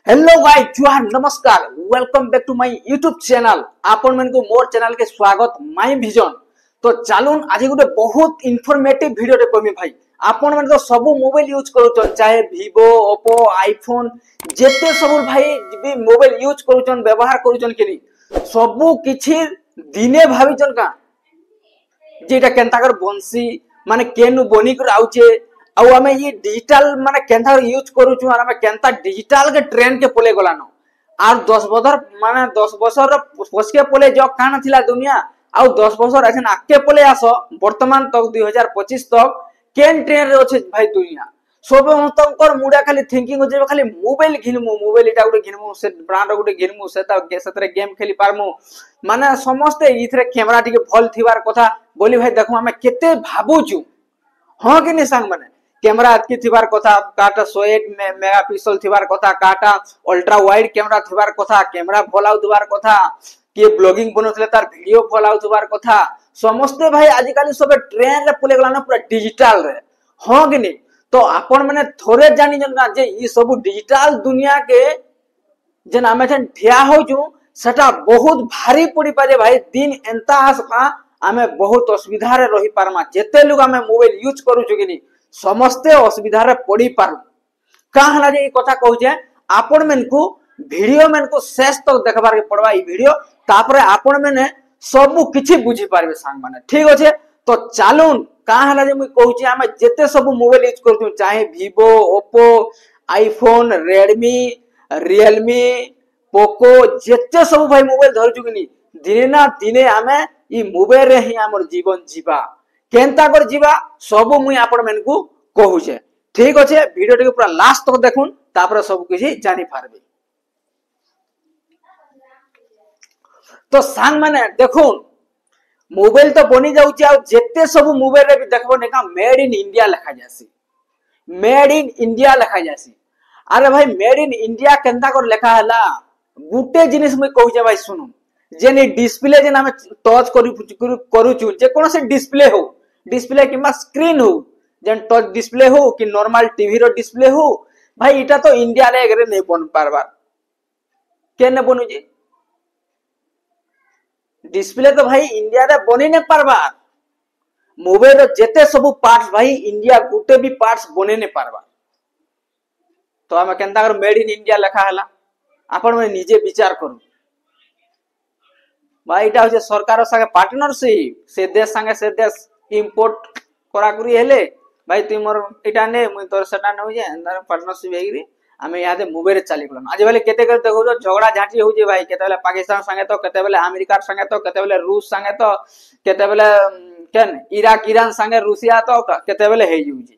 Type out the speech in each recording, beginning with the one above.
Hello guys जुहार नमस्कार welcome back to my YouTube channel आपन मन को मोर चैनल के स्वागत माय विजन। तो चलून आज गोटे बहुत इनफॉर्मेटिव वीडियो रे कमी भाई आपन मन तो सब मोबाइल यूज करूछन चाहे Vivo Oppo iPhone जेते सब भाई भी मोबाइल यूज करूछन व्यवहार करूछन केनी सब किछि दिने भाबिछन का जेटा केनता कर बंसी माने केनु बनी कर आउचे आउ हमें ये डिजिटल माने केनता यूज करूछु और हमें केनता डिजिटल के ट्रेंड के पले गलानो और 10 बছर पसके पले जो काना थिला दुनिया आउ 10 बছर एखन आके पले आसो वर्तमान तक 2025 तक केन ट्रेंड रे अछि भाई दुनिया सब तंकर मुडा खाली थिंकिंग होजे खाली मोबाइल घिनमु मोबाइल इटा गुटे घिनमु से ब्रांड गुटे घिनमु सेता सेतरे गेम खेली पारमु माने समस्त इथरे कैमरा टिके भल थिबार कथा बोली भाई देखो हमें केते भाबुचु हां कि नि संग माने कैमरा अतकी थिबार कथा काटा 108 मेगापिक्सल थिबार कथा काटा अल्ट्रा वाइड कैमरा थिबार कथा कैमरा भलाउ दुबार कथा के ब्लॉगिंग बनोतले तार वीडियो भलाउ दुबार कथा समस्त भाई आज काली सब ट्रेंड रे पले गलाना पूरा डिजिटल रे हां कि नि तो आपण माने थोरे जानि जन जे ई सब डिजिटल दुनिया के जन आमे जन ठिया होजु सेटा बहुत भारी पड़ी पाजे भाई दिन एंता आसपा आमे बहुत असुविधा रे रही पारमा जेते लोग आमे मोबाइल यूज करू छु कि नि समस्ते असुविधा रे पड़ी पार का हला जे ई कथा कहू जे आपण मन को वीडियो मन को शेष तक देखबार के पड़वा ई वीडियो तापरे आपण माने सब किछि बुझी पारबे सांग माने ठीक होचे तो चालून का हला जे मुई कहू छी हम जेते सब मोबाइल यूज करथु चाहे Vivo Oppo iPhone Redmi Realme Poco जेते सब भाई मोबाइल धर छु कि नि दिने ना दिने हमें ई मोबाइल रे ही हमर जीवन जीवा केनता कर जीवा सब मुई आपण मन को कहू छे ठीक होचे वीडियो टिके पूरा लास्ट तक देखुन तापर सब किछि जानि पारबे। तो सांग माने देखुन मोबाइल तो बनी जाउची आ जेते सब मोबाइल रे भी देखबो नेका मेड इन इंडिया लिखा जासी मेड इन इंडिया लिखा जासी अरे भाई मेड इन इंडिया केनता कर लिखा हला गुटे जिनिस मुई कहू छे भाई सुनु जेनी डिस्प्ले जेना हम टच करू छु जे कोन से डिस्प्ले किमा स्क्रीन हो जन टच डिस्प्ले हो कि नॉर्मल टीवी रो डिस्प्ले हो भाई इटा तो इंडिया रे एगरे नै बन पारबा केने बनु जे डिस्प्ले तो भाई इंडिया रे बनि नै पारबा मोबाइल रो जेते सब पार्ट्स भाई इंडिया गुटे भी पार्ट्स बनि नै पारबा तो हम केनता कर मेड इन इंडिया लिखा हला आपण में निजे विचार करू भाई इटा होचे सरकार संगे पार्टनरशिप से देश इंपोर्ट करा करी हेले भाई तुम मोर इटा ने मुई तोर सेटा न हो जे अंदर पार्टनरशिप हेगिरी हमें यादे मोबाइल चाली गलन आज बेले केते कर देखो झगड़ा झाटी हो जे भाई केते बेले पाकिस्तान संगे तो केते बेले अमेरिका संगे तो केते बेले रूस संगे तो केते बेले केन इराक ईरान संगे रूसिया तो केते बेले हे जे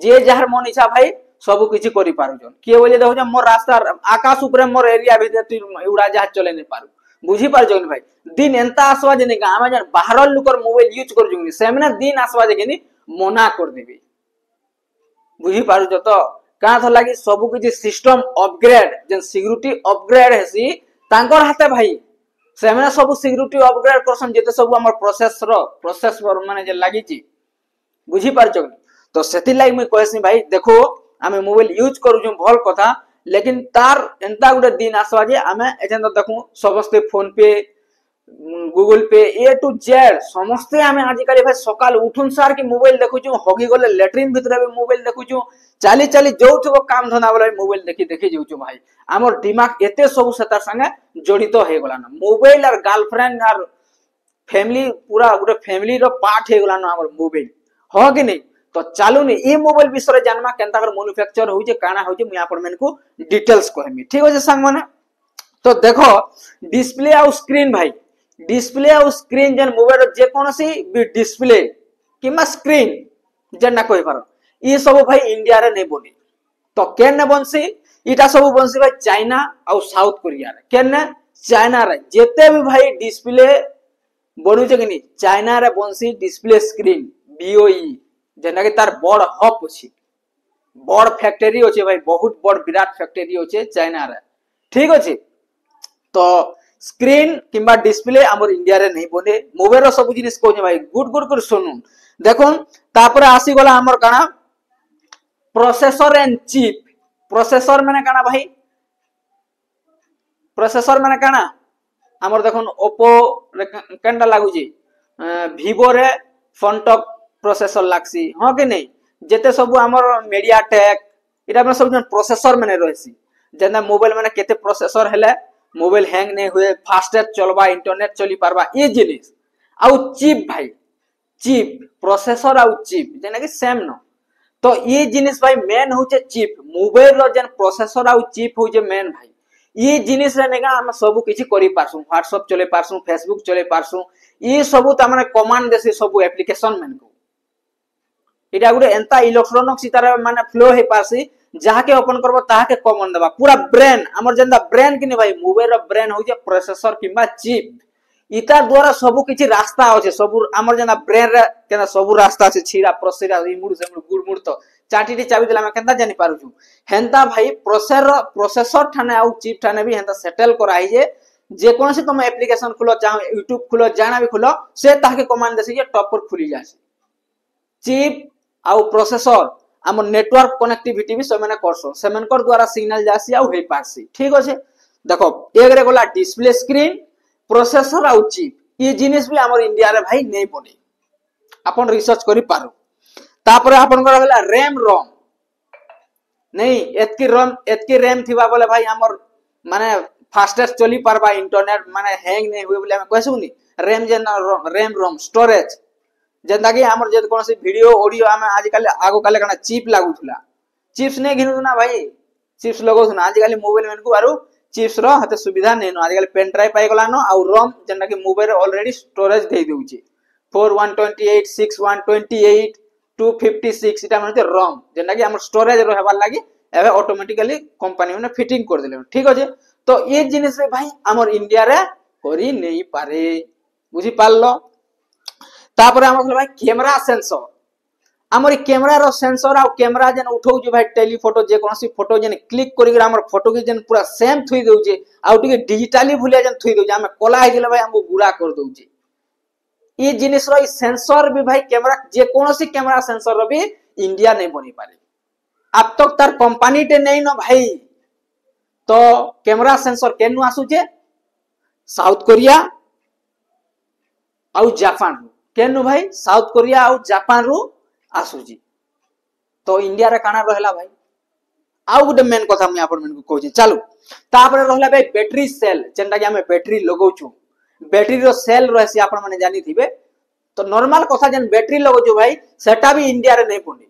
जे जहर मन इच्छा भाई सब किछि करि पारु जन के बोले देखो जे मोर रास्ता आकाश ऊपर मोर एरिया भीतर तू उड़ा जहाज चले नै पारु बुझी पार जन भाई दिन एंता आसवा जे निका हम जन बाहर लुकर मोबाइल यूज कर जुनी सेमने दिन आसवा जे केनी मना कर देबी बुझी पारु जो तो का थ लागी सब किछि सिस्टम अपग्रेड जन सिक्योरिटी अपग्रेड हेसी तांकर हाथे भाई सेमने सब सिक्योरिटी अपग्रेड करसन जेते सब हमर प्रोसेस माने जे लागी छी बुझी पार जन तो सेति लागी मैं कहसी भाई देखो हमें मोबाइल यूज करू छु भल कथा लेकिन तार एंता गुटे दिन आसवा जे हमें एजन तो देखु समस्त फोन पे गूगल पे ए टू जेड समस्त हमें आज काली भाई सकाल उठुन सार की मोबाइल देखु छु होगी गले लैट्रिन भीतर भी मोबाइल देखु छु चाली चाली जोउथबो काम धंदा वाला मोबाइल देखि जाउ छु भाई हमर दिमाग एते सब सतार संगे जड़ित हो गला ना मोबाइल और गर्लफ्रेंड और फैमिली पूरा गुटे फैमिली रो पार्ट हे गला ना हमर मोबाइल हो कि नहीं तो चालू ने ए मोबाइल विषय रे जानमा केनता कर मैन्युफैक्चर होई जे काना होई जे मुई आपण मन को डिटेल्स कहमी ठीक हो जे संग माने तो देखो डिस्प्ले और स्क्रीन भाई डिस्प्ले और स्क्रीन जन मोबाइल जे कोनसी भी डिस्प्ले किमा स्क्रीन जन ना कहि पारो ई सब भाई इंडिया रे नै बनी तो केन बनसी इटा सब बनसी भाई चाइना और साउथ कोरिया रे केन चाइना रे जेते भी भाई डिस्प्ले बनु जे कि चाइना रे बनसी डिस्प्ले स्क्रीन बीओई जेना कि तार बड़ हब अछि बड़ फैक्ट्री अछि भाई बहुत बड़ विराट फैक्ट्री अछि चाइना रे ठीक अछि तो स्क्रीन किंबा डिस्प्ले हमर इंडिया रे नहीं बने मोबाइल रो सब जिनिस को भाई गुड गुड कर सुनु देखो तापर आसी गला हमर काना प्रोसेसर एंड चिप प्रोसेसर माने काना भाई प्रोसेसर माने काना हमर देखन ओप्पो रे केनटा लागु जी vivo रे फोनटॉक प्रोसेसर लागसी हां कि नहीं जेते सब हमर मीडियाटेक इटा में सब प्रोसेसर माने रहसी जेना मोबाइल माने केते प्रोसेसर हेले मोबाइल हैंग नहीं हुए फास्टेस्ट चलबा इंटरनेट चली पारबा ये जिनिस आउ चिप भाई चिप प्रोसेसर आउ चिप जेना कि सेम न तो ये जिनिस भाई मेन होचे चिप मोबाइल रो जेन प्रोसेसर आउ चिप होचे मेन भाई ये जिनिस रे नेगा हम सब किछि करि पारसु व्हाट्सएप चले पारसु फेसबुक चले पारसु ये सब त माने कमांड देसे सब एप्लीकेशन मेन को इटा गुटे एंता इलेक्ट्रॉनिक्स इतार माने फ्लो हे पासी जहा के ओपन करबो ताहा के कमांड देबा पूरा ब्रेन हमर जेंदा ब्रेन कि भाई मोबाइल रो ब्रेन होजे प्रोसेसर किबा चिप इता द्वारा सब किछि रास्ता होचे सब हमर जेना ब्रेन रे केना सब रास्ता छै छिरा प्रोसेसर इमुड से गुड मुड तो चाटीटी चाबी देला मैं केनता जानि पारु छु हेंता भाई प्रोसेसर ठाने आउ चिप ठाने भी हेंता सेटल कराई जे कोन से तुम एप्लीकेशन खुलो चाहो यूट्यूब खुलो जाना भी खुलो से ताहा के कमांड देसी जे टॉप पर खुली जासी चिप आउ प्रोसेसर हमर नेटवर्क कनेक्टिविटी भी सेमने करसो सेमनकर द्वारा सिग्नल जासी आउ हे पासी ठीक होचे देखो एक रे गोला डिस्प्ले स्क्रीन प्रोसेसर आउ चिप ये जिनिस भी हमर इंडिया रे भाई नै बने अपन रिसर्च करि पारो तापर अपन को रहला रैम रोम नहीं एतकी रैम थिबा बोले भाई हमर माने फास्टेस्ट चली पारबा इंटरनेट माने हैंग नै हुए बोले हम कहसु नी रैम जे रैम रोम स्टोरेज जेंदा कि हमर जे कोनसी वीडियो ऑडियो हम आज काल आगो काले कना चिप लागुथला चिप्स नै घिनु ना भाई चिप्स लगो ना आज काल मोबाइल में को आरो चिप्स रो हते सुविधा नै न आज काल पेन ड्राइव पाई गला न और रोम जेंदा कि मोबाइल ऑलरेडी स्टोरेज दे देउची 4128 6128 256 इटा माने रोम जेंदा कि हमर स्टोरेज रहबा लागि एबे ऑटोमेटिकली कंपनी में फिटिंग कर देले ठीक होजे तो ये जिनिस रे भाई हमर इंडिया रे करी नै पारे बुझी पाललो तापर हमर भाई कैमरा सेंसर हमर कैमरा रो सेंसर आ कैमरा जन उठौ जे भाई टेलीफोटो जे कोनसी फोटो जन क्लिक करि के हमर फोटो के जन पूरा सेम थुई दउ जे आ उठी के डिजिटली भुलिया जन थुई दउ जे हम कोला हे गेले भाई हमको गुरा कर दउ जे ये जिनिस रो सेंसर भी भाई कैमरा जे कोनसी कैमरा सेंसर रो भी इंडिया नै बनि पारे अब तक तार कंपनी टे नै न भाई तो कैमरा सेंसर केनु आसु जे साउथ कोरिया आउ जापान केनु भाई साउथ कोरिया आउ जापान रु आसुजी तो इंडिया रे काना रहला भाई आउ गुटे मेन कथा हम आपन मन को कहू छी चलो तापर रहला भाई बैटरी सेल जेंटा कि हमें बैटरी लगौ छु बैटरी रो सेल रहसी आपन माने जानि थिबे तो नॉर्मल कथा जन बैटरी लगौ छु भाई सेटा भी इंडिया रे नै पड़ी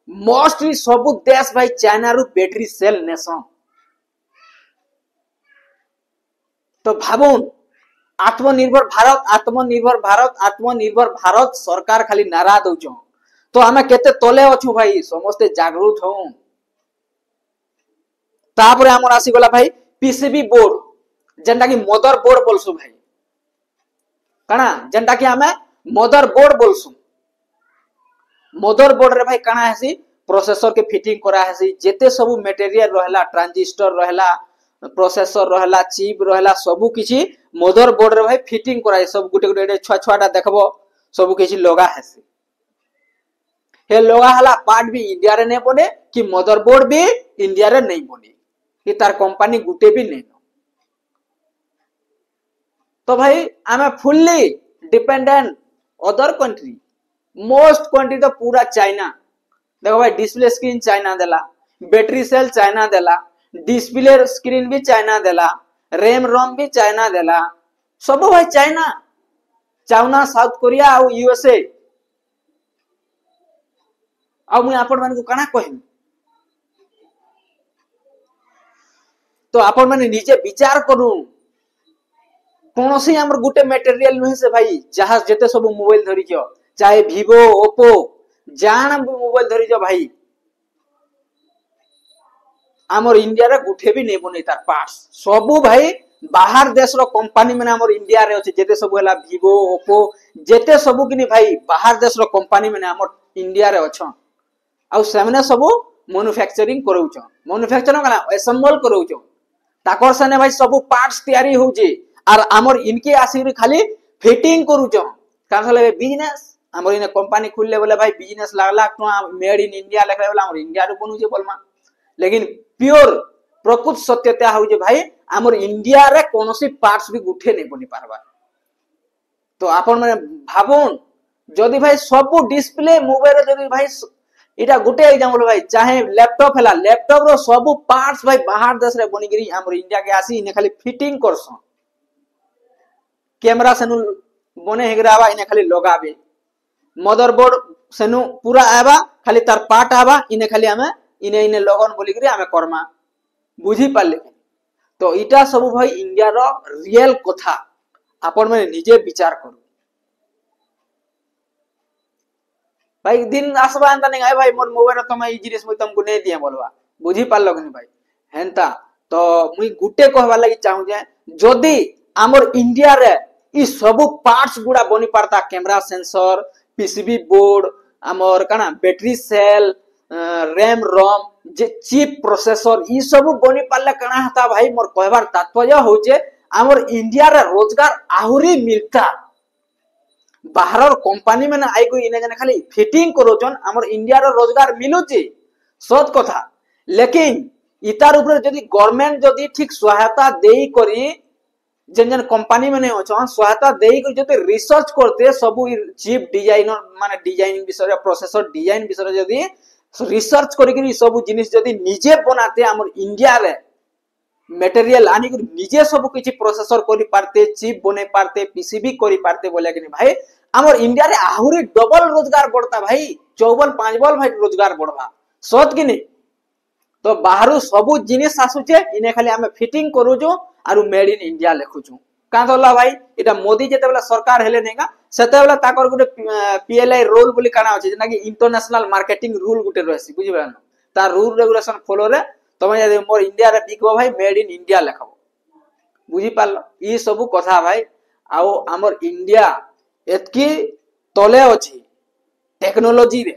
मोस्टली सब देश भाई चाइना रु बैटरी सेल नेसन तो भाबुन आत्मनिर्भर भारत आत्मनिर्भर भारत आत्मनिर्भर भारत सरकार खाली नारा दउछ तो हमें केते तले अछु भाई समस्त जागरूक हो तापर हमर आसी गला भाई पीसीबी बोर्ड जेंटा कि मदर बोर्ड बोलसु भाई काना जेंटा कि हमें मदर बोर्ड बोलसु मदर बोर्ड रे भाई काना हेसी प्रोसेसर के फिटिंग करा हेसी जेते सब मटेरियल रहला ट्रांजिस्टर रहला प्रोसेसर रहला चिप रहला सब किछि मदर बोर्ड रे भाई फिटिंग कराय सब गुटे गुटे छुआ छुआटा देखबो सब किछि लगा हेसी हे लगा हला पार्ट भी इंडिया रे नै बने कि मदर बोर्ड भी इंडिया रे नै बने कि तार कंपनी गुटे भी नै तो भाई आमे fully dependent other country most country तो पूरा चाइना देखो भाई डिस्प्ले स्क्रीन चाइना देला बैटरी सेल चाइना देला डिस्प्ले स्क्रीन भी चाइना देला रैम रोम भी चाइना देला सब भाई चाइना चाइना साउथ कोरिया और यूएसए आ मु आपन मन को काना कहिम तो आपन माने निजे विचार करू कोनोसी हमर गुटे मटेरियल नहे से भाई जहां जेते सब मोबाइल धरि छ चाहे vivo oppo जान मोबाइल धरि छ भाई हमर इंडिया रे गुठे भी नै बनै तार पार्ट्स सब भाई बाहर देश रो कंपनी में हमर इंडिया रे अछि जेते सब हला vivo oppo जेते सब किनी भाई बाहर देश रो कंपनी में हमर इंडिया रे अछन आ सेमने सब मैन्युफैक्चरिंग करू छ मैन्युफैक्चरिंग कला असेंबल करू छ ताकर सने भाई सब पार्ट्स तैयारी हो जे और हमर इनके आसी खाली फिटिंग करू छ कान बिजनेस हमर इन कंपनी खुलले बोले भाई बिजनेस लागला मेड इन इंडिया लेखले बोले हमर इंडिया रो बनू जे बोलमा लेकिन प्योर प्रकृत सत्यता हूँ भाई आमर इंडिया रे कौनसी पार्ट्स भी गुठे नहीं बनी पारबा। तो आपण मैंने भावुन जदि भाई सब डिस्प्ले मोबाइल जदि भाई इटा गुटे एग्जांपल भाई चाहे लैपटॉप हैला लैपटॉप रो सब पार्ट्स भाई बाहर देश रे बनी गिरी हमर इंडिया के आसी इने खाली फिटिंग करसो कैमरा सेनु बने हेगरावा इने खाली लगाबे मदरबोर्ड सेनु पूरा आबा खाली तार पार्ट आबा इने खाली हमें इने इने लगन बोली गिरी हमें करमा बुझी पाले। तो इटा सब भाई इंडिया रो रियल कथा आपण मैंने निजे विचार करू भाई दिन आसबा एंता नहीं भाई मोर मोबाइल तो मैं ई जिनिस मुई तुमको नहीं दिए बोलवा बुझी पारलो कि भाई हेंता। तो मुई गुटे कहबा लागि चाहू जे जदी हमर इंडिया रे ई सब पार्ट्स गुडा बनी पारता कैमरा सेंसर पीसीबी बोर्ड हमर कना बैटरी सेल रैम रोम जे चिप प्रोसेसर ई सब बनी पारले कना हता भाई मोर कहबार तात्पर्य होचे हमर इंडिया रे रोजगार आहुरी मिलता बाहर कंपनी मैंने आई कोई इने जने खाली फिटिंग करोचन हमर इंडिया रो रोजगार मिलुची सत कथा। लेकिन इतार ऊपर जदी गवर्नमेंट जदी ठीक सहायता देई करी जन जन कंपनी मैंने अछन सहायता देई करी जदी रिसर्च करते सब चिप डिजाइनर माने डिजाइनिंग विषय प्रोसेसर डिजाइन विषय जदी रिसर्च करी सब जिनिस जदी निजे बनाते हमर इंडिया रे मटेरियल आनी निजे सब किछि प्रोसेसर करि पारते चिप बने पारते पीसीबी करि पारते बोले कि भाई हमर इंडिया रे आहुरी डबल रोजगार बढ़ता भाई 54-5 भाई रोजगार बढ़वा सत कि नहीं। तो बाहरु सब जिनिस आसुचे इने खाली हमें फिटिंग करूजु आरु मेड इन इंडिया लिखुचु का तला भाई एटा मोदी जेते बेला सरकार हेले नेगा सेते बेला ताकर गुटे पीएलआई रूल बोली काना अछि जेना कि इंटरनेशनल मार्केटिंग रूल गुटे रहसी बुझिबेन ता रूल रेगुलेशन फॉलो रे तमे यदि मोर इंडिया रे बिकबो भाई मेड इन इंडिया लिखबो बुझी पारलो ई सब कथा भाई आउ हमर इंडिया एतकी तले अछि टेक्नोलॉजी रे।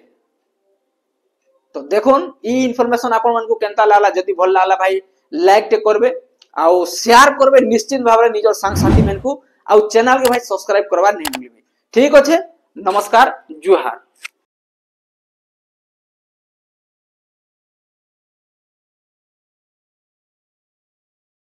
तो देखुन ई इनफॉरमेशन आपन मन को केनता लाला जदी भल लाला भाई लाइक टे करबे आउ शेयर करबे निश्चित भाव रे निजर संग साथी मन को आउ चैनल के भाई सब्सक्राइब करबा नहीं भूलबे। ठीक अछि नमस्कार जुहार।